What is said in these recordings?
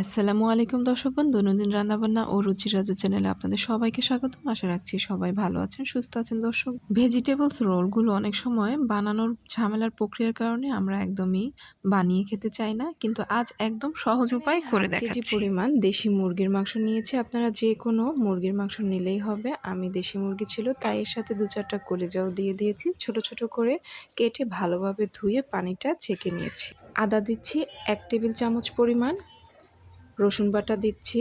আসসালামু আলাইকুম দর্শক বন্ধু, দৈনন্দিন রান্নাবান্না ও রুচি রাজু চ্যানেলে আপনাদের সবাইকে স্বাগতম। আশা রাখছি সবাই ভালো আছেন, সুস্থ আছেন। দর্শক, ভেজিটেবলস রোলগুলো অনেক সময় বানানোর ঝামেলার প্রক্রিয়ার কারণে আমরা একদমই বানিয়ে খেতে চাই না, কিন্তু আজ একদম সহজ উপায় করে দেখাচ্ছি। কেজি পরিমাণ দেশি মুরগির মাংস নিয়েছি। আপনারা যে কোনো মুরগির মাংস নিলেই হবে। আমি দেশি মুরগি ছিল তাই এর সাথে 2-4টা কলিজাও দিয়ে দিয়েছি। ছোট ছোট করে কেটে ভালোভাবে ধুয়ে পানিটা ছেঁকে নিয়েছি। আদা দিচ্ছি 1 টেবিল চামচ পরিমাণ, রসুন বাটা দিচ্ছি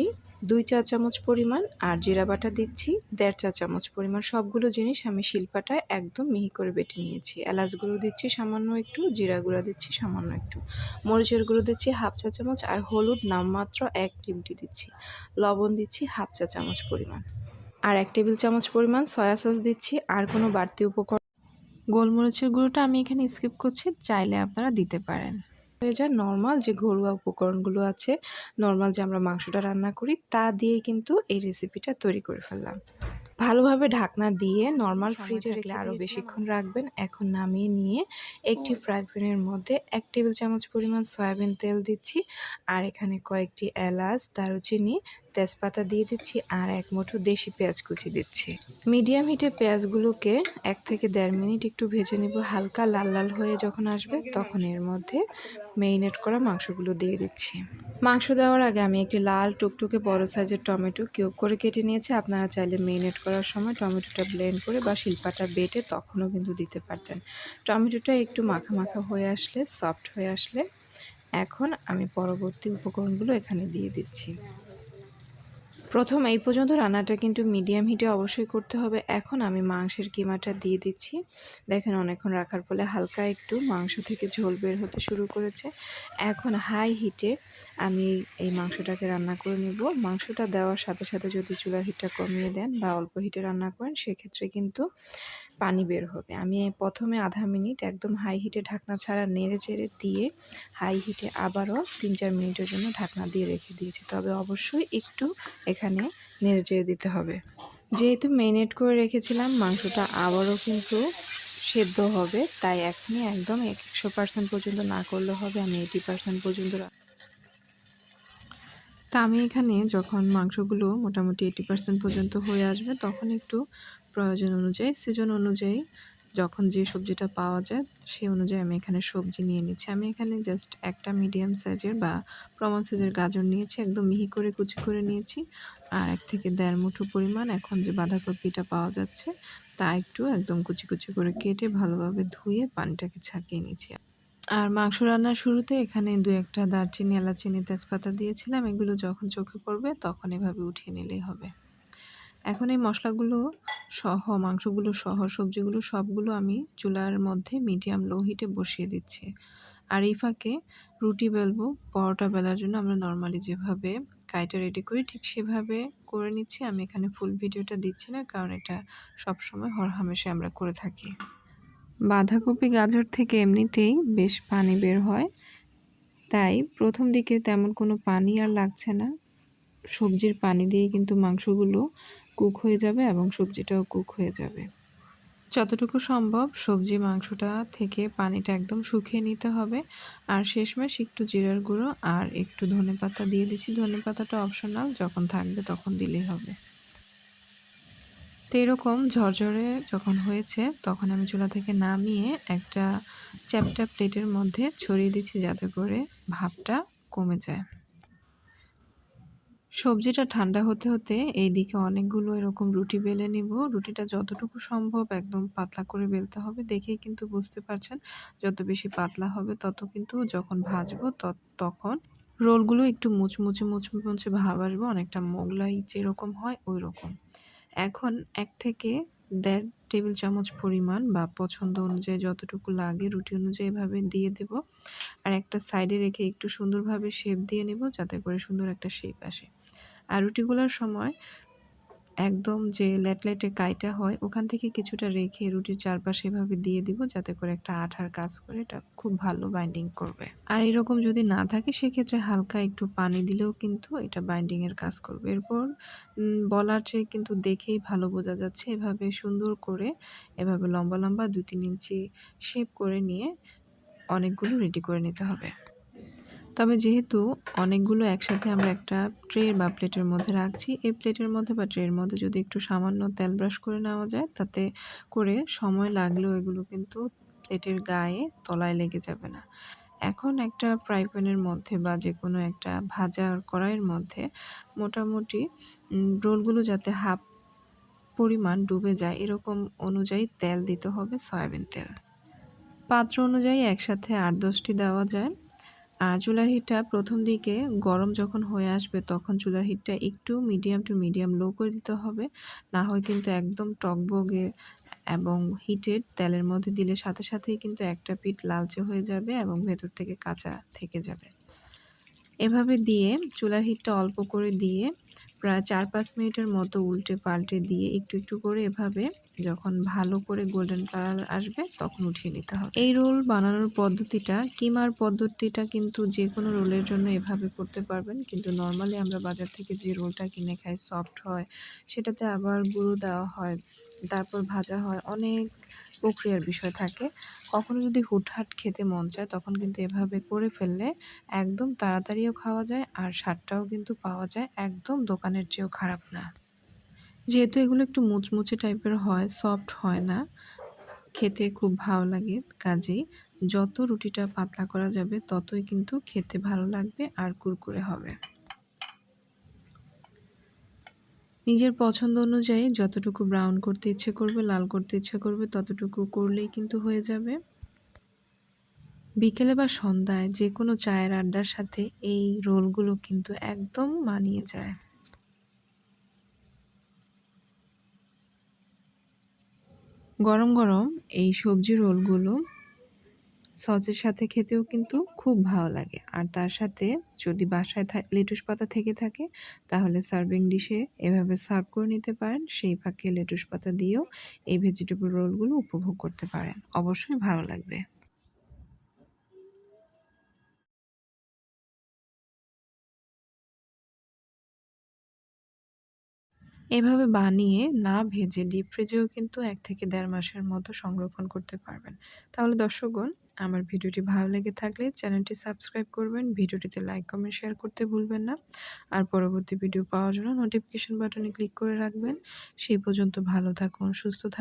2 চা চামচ পরিমাণ, আর জিরা বাটা দিচ্ছি 1.5 চা চামচ পরিমাণ। সবগুলো জিনিস আমি শিলপাটায় একদম মিহি করে বেটে নিয়েছি। এলাচ গুঁড়ো দিচ্ছি সামান্য একটু, জিরা গুঁড়া দিচ্ছি সামান্য একটু, মরিচের গুঁড়ো দিচ্ছি 1/2 চা চামচ, আর হলুদ নামমাত্র 1 চিমটি দিচ্ছি। লবণ দিচ্ছি 1/2 চা চামচ পরিমাণ, আর 1 টেবিল চামচ পরিমাণ সয়া সস দিচ্ছি। আর কোনো বাড়তি উপকরণ, গোলমরিচের গুঁড়োটা আমি এখানে স্কিপ করছি, চাইলে আপনারা দিতে পারেন। হয়ে যায় নর্মাল যে ঘরোয়া উপকরণগুলো আছে, নর্মাল যে আমরা মাংসটা রান্না করি তা দিয়ে কিন্তু এই রেসিপিটা তৈরি করে ফেললাম। ভালোভাবে ঢাকনা দিয়ে নর্মাল ফ্রিজে রেখে আরও বেশিক্ষণ রাখবেন। এখন নামিয়ে নিয়ে একটি ফ্রাই প্যানের মধ্যে 1 টেবিল চামচ পরিমাণ সয়াবিন তেল দিচ্ছি, আর এখানে কয়েকটি এলাচ, দারুচিনি, তেজপাতা দিয়ে দিচ্ছি, আর 1 মুঠো দেশি পেঁয়াজ কুচি দিচ্ছি। মিডিয়াম হিটে পেঁয়াজগুলোকে 1 থেকে 1.5 মিনিট একটু ভেজে নিব। হালকা লাল লাল হয়ে যখন আসবে তখন এর মধ্যে মেরিনেট করা মাংসগুলো দিয়ে দিচ্ছি। মাংস দেওয়ার আগে আমি একটি লাল টুকটুকে বড় সাইজের টমেটো কিউব করে কেটে নিয়েছি। আপনারা চাইলে মেরিনেট করার সময় টমেটোটা ব্লেন্ড করে বা শিলপাটা বেটে তখনও কিন্তু দিতে পারতেন। টমেটোটা একটু মাখা মাখা হয়ে আসলে, সফট হয়ে আসলে, এখন আমি পরবর্তী উপকরণগুলো এখানে দিয়ে দিচ্ছি। প্রথম এই পর্যন্ত রান্নাটা কিন্তু মিডিয়াম হিটে অবশ্যই করতে হবে। এখন আমি মাংসের কিমাটা দিয়ে দিচ্ছি। দেখেন অনেকক্ষণ রাখার ফলে হালকা একটু মাংস থেকে ঝোল বের হতে শুরু করেছে। এখন হাই হিটে আমি এই মাংসটাকে রান্না করে নেব। মাংসটা দেওয়ার সাথে সাথে যদি চুলার হিটটা কমিয়ে দেন বা অল্প হিটে রান্না করেন সেক্ষেত্রে কিন্তু পানি বের হবে। আমি প্রথমে আধা মিনিট একদম হাই হিটে ঢাকনা ছাড়া নেড়ে চেড়ে দিয়ে হাই হিটে আবারও 3-4 মিনিটের জন্য ঢাকনা দিয়ে রেখে দিয়েছি। তবে অবশ্যই একটু এখানে নেড়ে চেড়ে দিতে হবে। যেহেতু ম্যারিনেট করে রেখেছিলাম, মাংসটা আবারও কিন্তু সেদ্ধ হবে, তাই এখনই একদম 100% পর্যন্ত না করলে হবে। আমি 80% পর্যন্ত তা আমি এখানে যখন মাংসগুলো মোটামুটি 80% পর্যন্ত হয়ে আসবে তখন একটু প্রয়োজন অনুযায়ী, সিজন অনুযায়ী যখন যে সবজিটা পাওয়া যায় সেই অনুযায়ী আমি এখানে সবজি নিয়ে নিচ্ছি। আমি এখানে জাস্ট একটা মিডিয়াম সাইজের বা প্রমাণ সাইজের গাজর নিয়েছি, একদম মিহি করে কুচি করে নিয়েছি। আর 1 থেকে 1.5 মুঠো পরিমাণ এখন যে বাঁধাকপিটা পাওয়া যাচ্ছে তা একটু একদম কুচি কুচি করে কেটে ভালোভাবে ধুয়ে পানিটাকে ছাঁকিয়ে নিয়েছি। আর মাংস রান্নার শুরুতে এখানে 2-1টা দারচিনি, এলাচিনি, তেজপাতা দিয়েছিলাম। এগুলো যখন চোখে পড়বে তখন এভাবে উঠিয়ে নিলেই হবে। এখন এই মশলাগুলো সহ, মাংসগুলো সহ, সবজিগুলো সবগুলো আমি চুলার মধ্যে মিডিয়াম লো হিটে বসিয়ে দিচ্ছি। আর এই ফাঁকে রুটি বেলবো। পরোটা বেলার জন্য আমরা নর্মালি যেভাবে কাইটা রেডি করি ঠিক সেভাবে করে নিচ্ছি। আমি এখানে ফুল ভিডিওটা দিচ্ছি না, কারণ এটা সবসময় হরহামেশা আমরা করে থাকি। বাঁধাকপি, গাজর থেকে এমনিতেই বেশ পানি বের হয়, তাই প্রথম দিকে তেমন কোনো পানি আর লাগছে না। সবজির পানি দিয়ে কিন্তু মাংসগুলো কুক হয়ে যাবে এবং সবজিটাও কুক হয়ে যাবে। যতটুকু সম্ভব সবজি মাংসটা থেকে পানিটা একদম শুকিয়ে নিতে হবে। আর শেষমেশ একটু জিরার গুঁড়ো আর একটু ধনেপাতা দিয়ে দিচ্ছি। ধনেপাতাটা অপশনাল, যখন থাকবে তখন দিলেই হবে। তো এরকম ঝরঝরে যখন হয়েছে তখন আমি চুলা থেকে নামিয়ে একটা চ্যাপ্টা প্লেটের মধ্যে ছড়িয়ে দিচ্ছি যাতে করে ভাপটা কমে যায়। সবজিটা ঠান্ডা হতে হতে এইদিকে অনেকগুলো এরকম রুটি বেলে নিব। রুটিটা যতটুকু সম্ভব একদম পাতলা করে বেলতে হবে। দেখেই কিন্তু বুঝতে পারছেন যত বেশি পাতলা হবে তত কিন্তু যখন ভাজবো তখন রোলগুলো একটু মুচমুচে মুচমুচে ভাব আসবে, অনেকটা মোগলাই যেরকম হয় ওই রকম। এখন 1 থেকে 1.5 টেবিল চামচ পরিমাণ বা পছন্দ অনুযায়ী যতটুকু লাগে রুটি অনুযায়ী এভাবে দিয়ে দেব। আর একটা সাইডে রেখে একটু সুন্দরভাবে শেপ দিয়ে নেব যাতে করে সুন্দর একটা শেপ আসে। আর রুটিগুলোর সময় একদম যে লেটলেটে কাইটা হয় ওখান থেকে কিছুটা রেখে রুটির চারপাশে এভাবে দিয়ে দিব যাতে করে একটা আঠার কাজ করে এটা খুব ভালো বাইন্ডিং করবে। আর এরকম যদি না থাকে সেক্ষেত্রে হালকা একটু পানি দিলেও কিন্তু এটা বাইন্ডিংয়ের কাজ করবে। এরপর বলার চেয়ে কিন্তু দেখেই ভালো বোঝা যাচ্ছে, এভাবে সুন্দর করে এভাবে লম্বা লম্বা 2-3 ইঞ্চি শেপ করে নিয়ে অনেকগুলো রেডি করে নিতে হবে। তবে যেহেতু অনেকগুলো একসাথে আমরা একটা ট্রে বা প্লেটের মধ্যে রাখছি, এই প্লেটের মধ্যে বা ট্রের মধ্যে যদি একটু সামান্য তেল ব্রাশ করে নেওয়া যায়, তাতে করে সময় লাগলেও এগুলো কিন্তু প্লেটের গায়ে তলায় লেগে যাবে না। এখন একটা ফ্রাই প্যানের মধ্যে বা যেকোনো একটা ভাজার কড়াইয়ের মধ্যে মোটামুটি রোলগুলো যাতে হাফ পরিমাণ ডুবে যায় এরকম অনুযায়ী তেল দিতে হবে, সয়াবিন তেল। পাত্র অনুযায়ী একসাথে ৮-১০ টি দেওয়া যায়। আর চুলার হিটটা ১ম দিকে গরম যখন হয়ে আসবে তখন চুলার হিটটা একটু মিডিয়াম টু মিডিয়াম লো করে দিতে হবে। না হয় কিন্তু একদম টগবগে এবং হিটেড তেলের মধ্যে দিলে সাথে সাথেই কিন্তু একটা পিঠ লালচে হয়ে যাবে এবং ভেতর থেকে কাঁচা থেকে যাবে। এভাবে দিয়ে চুলার হিটটা অল্প করে দিয়ে প্রায় ৪-৫ মিনিটের মতো উল্টে পাল্টে দিয়ে একটু একটু করে এভাবে যখন ভালো করে গোল্ডেন কালার আসবে তখন উঠিয়ে নিতে হবে। এই রোল বানানোর পদ্ধতিটা, কিমার পদ্ধতিটা কিন্তু যেকোনো রোলের জন্য এভাবে করতে পারবেন। কিন্তু নরমালি আমরা বাজার থেকে যে রোলটা কিনে খাই সফট হয়, সেটাতে আবার গুঁড়ো দেওয়া হয়, তারপর ভাজা হয়, অনেক প্রক্রিয়ার বিষয় থাকে। কখনো যদি হুটহাট খেতে মন চায় তখন কিন্তু এভাবে করে ফেললে একদম তাড়াতাড়িও খাওয়া যায় আর স্বাদটাও কিন্তু পাওয়া যায়, একদম দোকানের চেয়েও খারাপ না। যেহেতু এগুলো একটু মুচমুচে টাইপের হয়, সফট হয় না, খেতে খুব ভালো লাগে, কাজেই যত রুটিটা পাতলা করা যাবে ততই কিন্তু খেতে ভালো লাগবে আর কুরকুরে হবে। নিজের পছন্দ অনুযায়ী যতটুকু ব্রাউন করতে ইচ্ছে করবে, লাল করতে ইচ্ছে করবে ততটুকু করলেই কিন্তু হয়ে যাবে। বিকেলে বা সন্ধ্যায় যেকোনো চায়ের আড্ডার সাথে এই রোলগুলো কিন্তু একদম মানিয়ে যায়। গরম গরম এই সবজি রোলগুলো সসের সাথে খেতেও কিন্তু খুব ভালো লাগে। আর তার সাথে যদি বাসায় লেটুস পাতা থেকে থাকে তাহলে সার্ভিং ডিশে এভাবে সার্ভ করে নিতে পারেন। সেই ফাঁকে লেটুস পাতা দিয়েও এই ভেজিটেবল রোলগুলো উপভোগ করতে পারেন। অবশ্যই ভালো লাগবে। এভাবে বানিয়ে না ভেজে ডিপ ফ্রিজেও কিন্তু ১ থেকে ১.৫ মাসের মতো সংরক্ষণ করতে পারবেন। তাহলে দর্শকগণ, আমার ভিডিওটি ভালো লেগে থাকলে চ্যানেলটি সাবস্ক্রাইব করবেন, ভিডিওটিতে লাইক, কমেন্ট, শেয়ার করতে ভুলবেন না। আর পরবর্তী ভিডিও পাওয়ার জন্য নোটিফিকেশন বাটনে ক্লিক করে রাখবেন। সেই পর্যন্ত ভালো থাকুন, সুস্থ থাকুন।